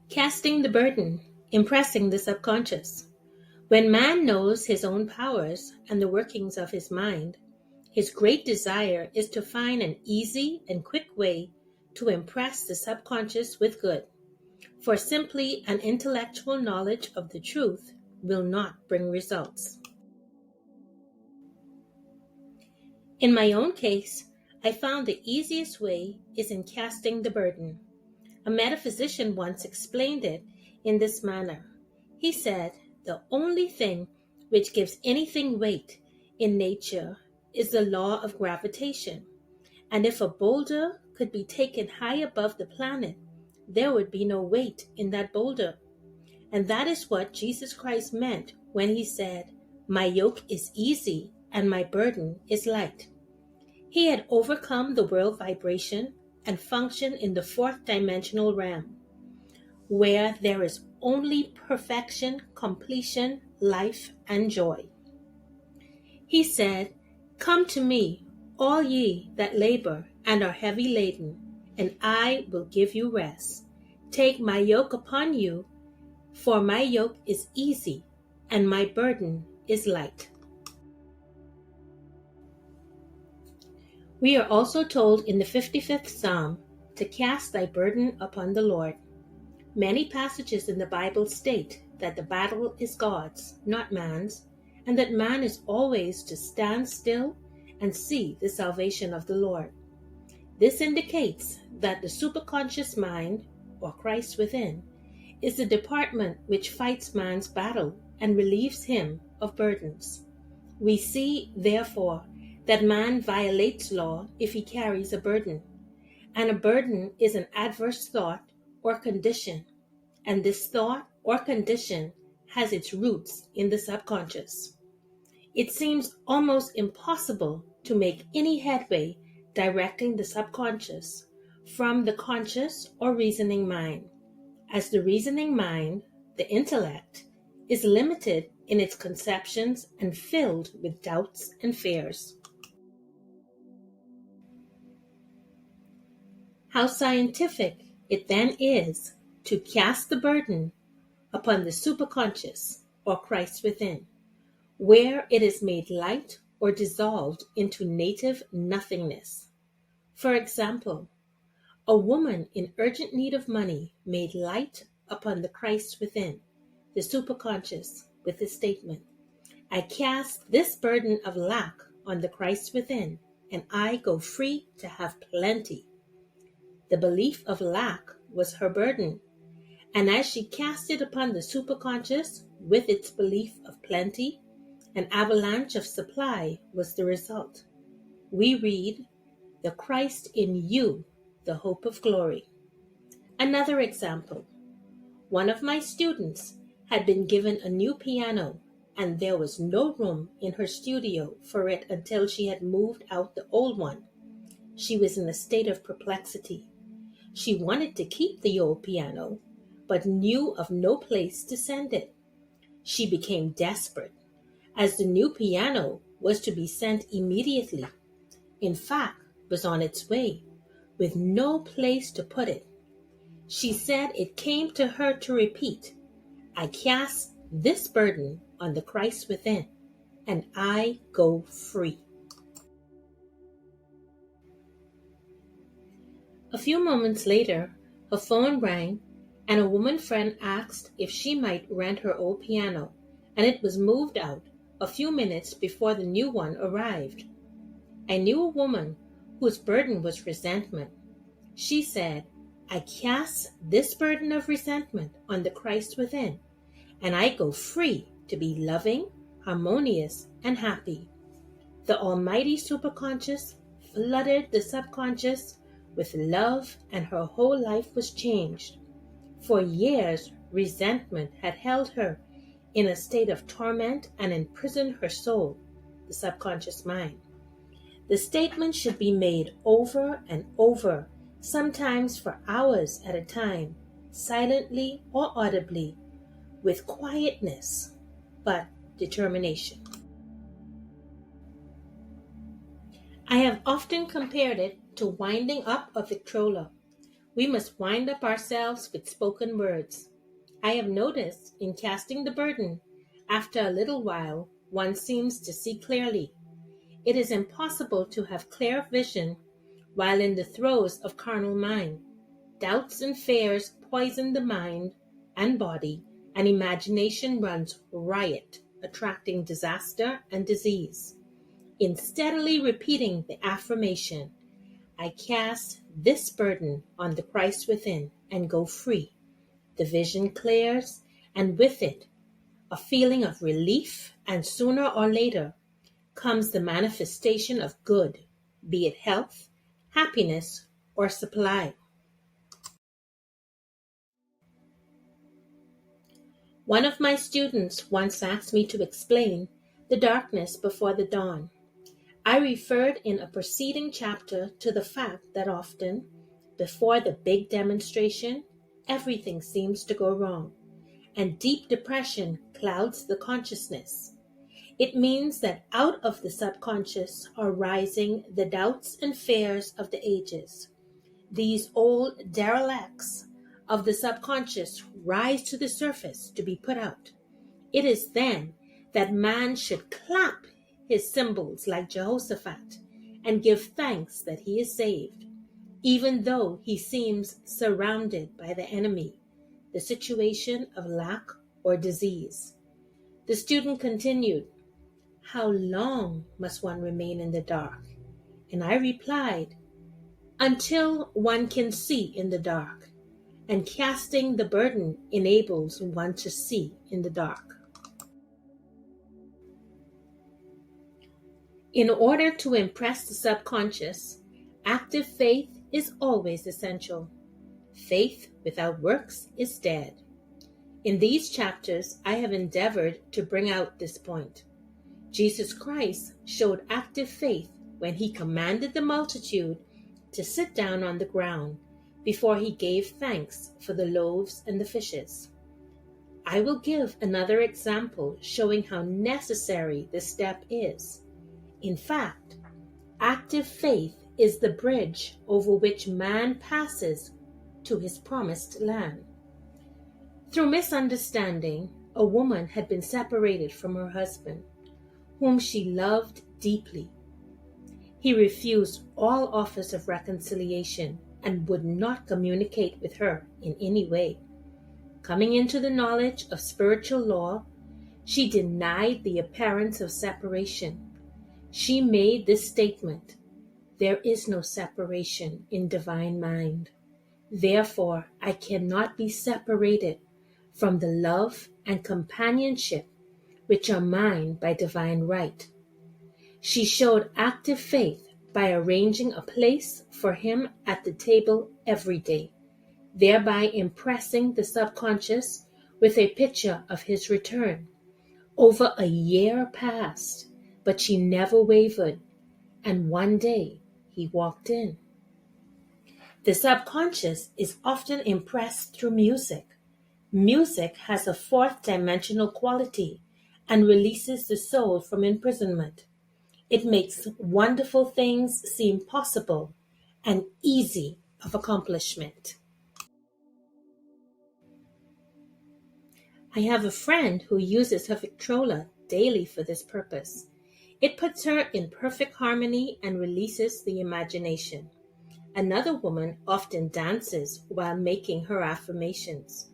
Casting the burden, impressing the subconscious. When man knows his own powers and the workings of his mind, his great desire is to find an easy and quick way to impress the subconscious with good, for simply an intellectual knowledge of the truth will not bring results. In my own case, I found the easiest way is in casting the burden. A metaphysician once explained it in this manner. He said, the only thing which gives anything weight in nature is the law of gravitation. And if a boulder could be taken high above the planet, there would be no weight in that boulder. And that is what Jesus Christ meant when he said, "My yoke is easy and my burden is light." He had overcome the world vibration and functioned in the fourth dimensional realm, where there is only perfection, completion, life, and joy. He said, "Come to me, all ye that labor and are heavy laden, and I will give you rest. Take my yoke upon you, for my yoke is easy, and my burden is light." We are also told in the 55th Psalm to cast thy burden upon the Lord. Many passages in the Bible state that the battle is God's, not man's, and that man is always to stand still and see the salvation of the Lord. This indicates that the superconscious mind, or Christ within, is the department which fights man's battle and relieves him of burdens. We see, therefore, that man violates law if he carries a burden, and a burden is an adverse thought or condition, and this thought or condition has its roots in the subconscious. It seems almost impossible to make any headway directing the subconscious from the conscious or reasoning mind, as the reasoning mind, the intellect, is limited in its conceptions and filled with doubts and fears. How scientific it then is to cast the burden upon the superconscious or Christ within, where it is made light or dissolved into native nothingness. For example, a woman in urgent need of money made light upon the Christ within, the superconscious, with the statement, "I cast this burden of lack on the Christ within, and I go free to have plenty." The belief of lack was her burden, and as she cast it upon the superconscious with its belief of plenty, an avalanche of supply was the result. We read, "The Christ in you, the hope of glory." Another example. One of my students had been given a new piano, and there was no room in her studio for it until she had moved out the old one. She was in a state of perplexity. She wanted to keep the old piano, but knew of no place to send it. She became desperate, as the new piano was to be sent immediately. In fact, was on its way, with no place to put it. She said it came to her to repeat, "I cast this burden on the Christ within, and I go free." A few moments later, her phone rang, and a woman friend asked if she might rent her old piano, and it was moved out a few minutes before the new one arrived. I knew a woman whose burden was resentment. She said, "I cast this burden of resentment on the Christ within, and I go free to be loving, harmonious, and happy." The almighty superconscious flooded the subconscious with love, and her whole life was changed. For years, resentment had held her in a state of torment and imprisoned her soul, the subconscious mind. The statement should be made over and over, sometimes for hours at a time, silently or audibly, with quietness, but determination. I have often compared it to winding up a Victrola. We must wind up ourselves with spoken words. I have noticed in casting the burden, after a little while, one seems to see clearly. It is impossible to have clear vision while in the throes of carnal mind. Doubts and fears poison the mind and body, and imagination runs riot, attracting disaster and disease. In steadily repeating the affirmation, I cast this burden on the Christ within and go free. The vision clears, and with it, a feeling of relief, and sooner or later comes the manifestation of good, be it health, happiness, or supply. One of my students once asked me to explain the darkness before the dawn. I referred in a preceding chapter to the fact that often, before the big demonstration, everything seems to go wrong, and deep depression clouds the consciousness. It means that out of the subconscious are rising the doubts and fears of the ages. These old derelicts of the subconscious rise to the surface to be put out. It is then that man should clap his cymbals like Jehoshaphat and give thanks that he is saved, even though he seems surrounded by the enemy, the situation of lack or disease. The student continued, "How long must one remain in the dark?" And I replied, "Until one can see in the dark, and casting the burden enables one to see in the dark." In order to impress the subconscious, active faith is always essential. Faith without works is dead. In these chapters, I have endeavored to bring out this point. Jesus Christ showed active faith when he commanded the multitude to sit down on the ground before he gave thanks for the loaves and the fishes. I will give another example showing how necessary this step is. In fact, active faith is the bridge over which man passes to his promised land. Through misunderstanding, a woman had been separated from her husband, whom she loved deeply. He refused all offers of reconciliation and would not communicate with her in any way. Coming into the knowledge of spiritual law, she denied the appearance of separation. She made this statement, "There is no separation in divine mind. Therefore, I cannot be separated from the love and companionship which are mine by divine right." She showed active faith by arranging a place for him at the table every day, thereby impressing the subconscious with a picture of his return. Over a year passed, but she never wavered, and one day he walked in. The subconscious is often impressed through music. Music has a fourth dimensional quality and releases the soul from imprisonment. It makes wonderful things seem possible and easy of accomplishment. I have a friend who uses her Victrola daily for this purpose. It puts her in perfect harmony and releases the imagination. Another woman often dances while making her affirmations.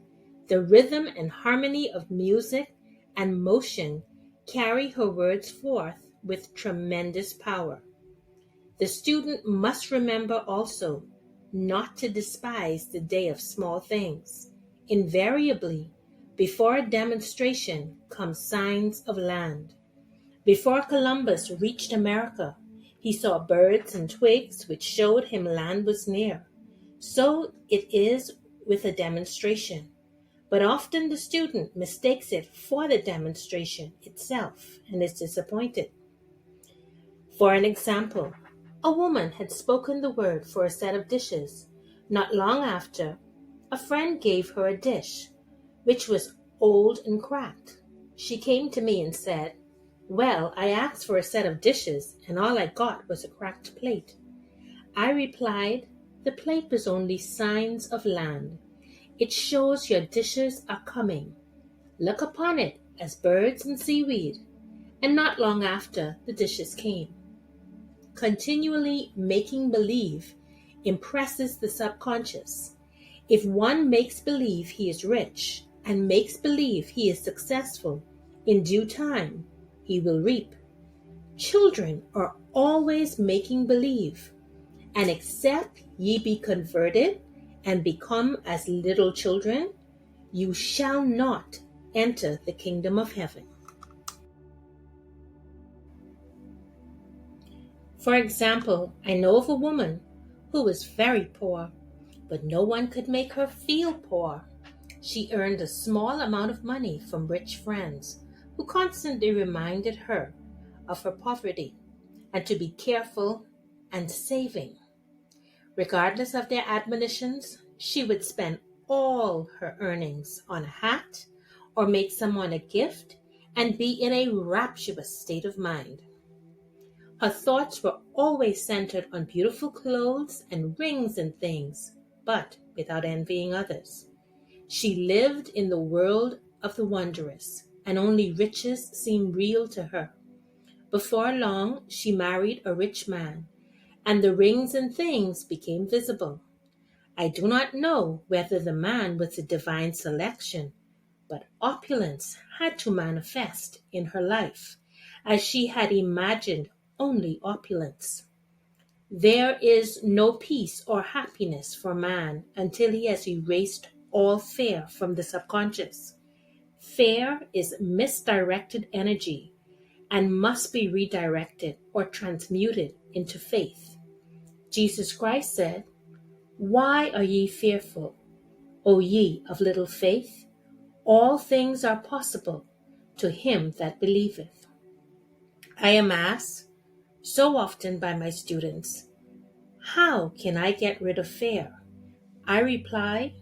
The rhythm and harmony of music and motion carry her words forth with tremendous power. The student must remember also not to despise the day of small things. Invariably, before a demonstration come signs of land. Before Columbus reached America, he saw birds and twigs which showed him land was near. So it is with a demonstration. But often the student mistakes it for the demonstration itself and is disappointed. For an example, a woman had spoken the word for a set of dishes. Not long after, a friend gave her a dish, which was old and cracked. She came to me and said, "Well, I asked for a set of dishes, and all I got was a cracked plate." I replied, The plate was only signs of land. It shows your dishes are coming. Look upon it as birds and seaweed. And not long after, the dishes came. Continually making believe impresses the subconscious. If one makes believe he is rich and makes believe he is successful, in due time he will reap. Children are always making believe, and except ye be converted and become as little children, you shall not enter the kingdom of heaven. For example, I know of a woman who was very poor, but no one could make her feel poor. She earned a small amount of money from rich friends who constantly reminded her of her poverty and to be careful and saving. Regardless of their admonitions, she would spend all her earnings on a hat or make someone a gift and be in a rapturous state of mind. Her thoughts were always centered on beautiful clothes and rings and things, but without envying others. She lived in the world of the wondrous, and only riches seemed real to her. Before long, she married a rich man, and the rings and things became visible. I do not know whether the man was a divine selection, but opulence had to manifest in her life, as she had imagined only opulence. There is no peace or happiness for man until he has erased all fear from the subconscious. Fear is misdirected energy and must be redirected or transmuted into faith. Jesus Christ said, "Why are ye fearful, O ye of little faith? All things are possible to him that believeth." I am asked so often by my students, how can I get rid of fear? I reply,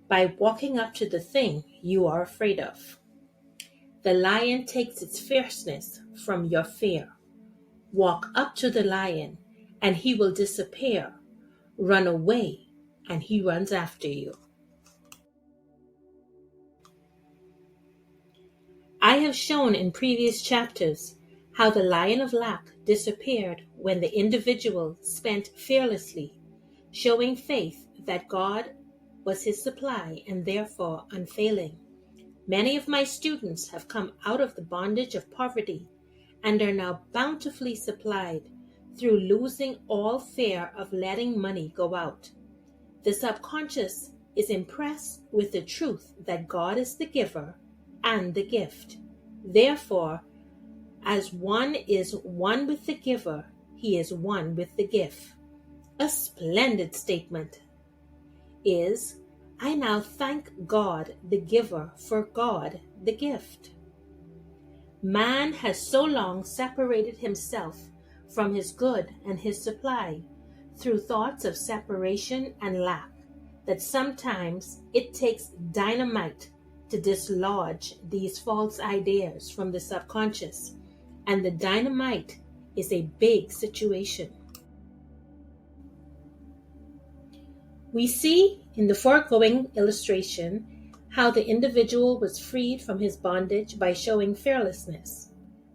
by walking up to the thing you are afraid of. The lion takes its fierceness from your fear. Walk up to the lion, and he will disappear. Run away, and he runs after you. I have shown in previous chapters how the lion of lack disappeared when the individual spent fearlessly, showing faith that God was his supply and therefore unfailing. Many of my students have come out of the bondage of poverty and are now bountifully supplied through losing all fear of letting money go out. The subconscious is impressed with the truth that God is the giver and the gift. Therefore, as one is one with the giver, he is one with the gift. A splendid statement is, I now thank God the giver for God the gift. Man has so long separated himself from his good and his supply through thoughts of separation and lack that sometimes it takes dynamite to dislodge these false ideas from the subconscious, and the dynamite is a big situation. We see in the foregoing illustration how the individual was freed from his bondage by showing fearlessness.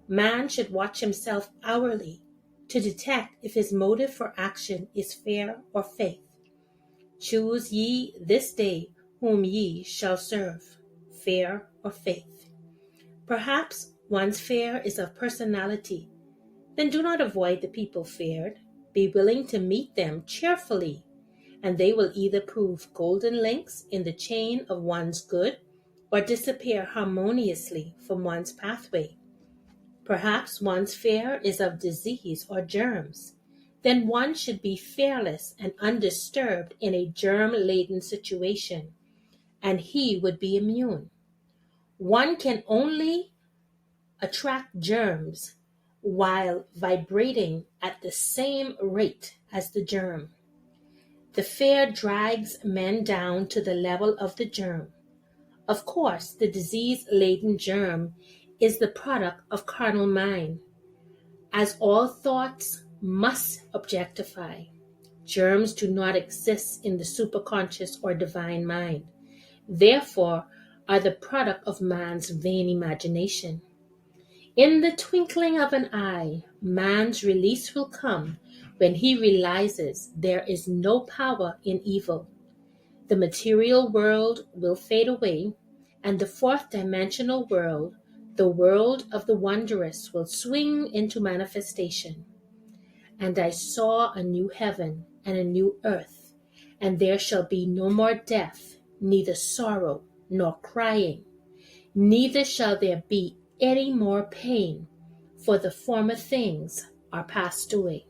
Man should watch himself hourly to detect if his motive for action is fear or faith. Choose ye this day whom ye shall serve, fear or faith. Perhaps one's fear is of personality. Then do not avoid the people feared. Be willing to meet them cheerfully, and they will either prove golden links in the chain of one's good or disappear harmoniously from one's pathway. Perhaps one's fear is of disease or germs. Then one should be fearless and undisturbed in a germ-laden situation, and he would be immune. One can only attract germs while vibrating at the same rate as the germ. The fear drags men down to the level of the germ. Of course, the disease-laden germ is the product of carnal mind, as all thoughts must objectify. Germs do not exist in the superconscious or divine mind, therefore are the product of man's vain imagination. In the twinkling of an eye, man's release will come when he realizes there is no power in evil. The material world will fade away, and the fourth dimensional world, the world of the wondrous, will swing into manifestation. And I saw a new heaven and a new earth, and there shall be no more death, neither sorrow nor crying, neither shall there be any more pain, for the former things are passed away.